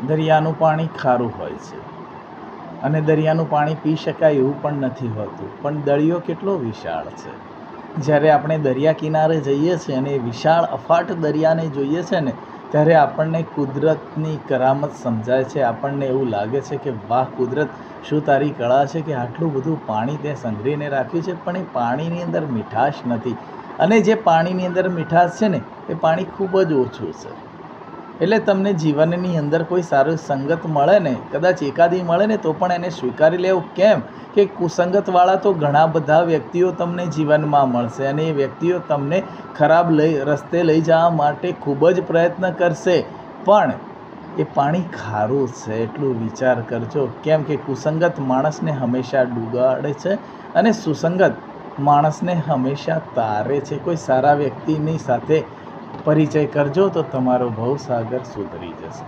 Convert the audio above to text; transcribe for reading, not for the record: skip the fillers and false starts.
દરિયાનું પાણી ખારું હોય છે અને દરિયાનું પાણી પી શકાય એવું પણ નથી હોતું, પણ દરિયો કેટલો વિશાળ છે. જ્યારે આપણે દરિયા કિનારે જઈએ છીએ અને એ વિશાળ અફાટ દરિયાને જોઈએ છે ને, ત્યારે આપણને કુદરતની કરામત સમજાય છે. આપણને એવું લાગે છે કે વાહ કુદરત, શું તારી કળા છે કે આટલું બધું પાણી તે સંઘરીને રાખ્યું છે. પણ એ પાણીની અંદર મીઠાશ નથી, અને જે પાણીની અંદર મીઠાશ છે ને એ પાણી ખૂબ જ ઓછું છે. એટલે તમને જીવનની અંદર કોઈ સારું સંગત મળે ને, કદાચ એકાદી મળે ને તો પણ એને સ્વીકારી લેવું. કેમ કે કુસંગતવાળા તો ઘણા બધા વ્યક્તિઓ તમને જીવનમાં મળશે, અને એ વ્યક્તિઓ તમને ખરાબ રસ્તે લઈ જવા માટે ખૂબ જ પ્રયત્ન કરશે. પણ એ પાણી ખારું છે એટલું વિચાર કરજો. કેમ કે કુસંગત માણસને હંમેશા ડૂબાડે છે અને સુસંગત માણસને હંમેશા તારે છે. કોઈ સારા વ્યક્તિની સાથે પરિચય કરજો તો તમારો ભવસાગર સુધરી જશે.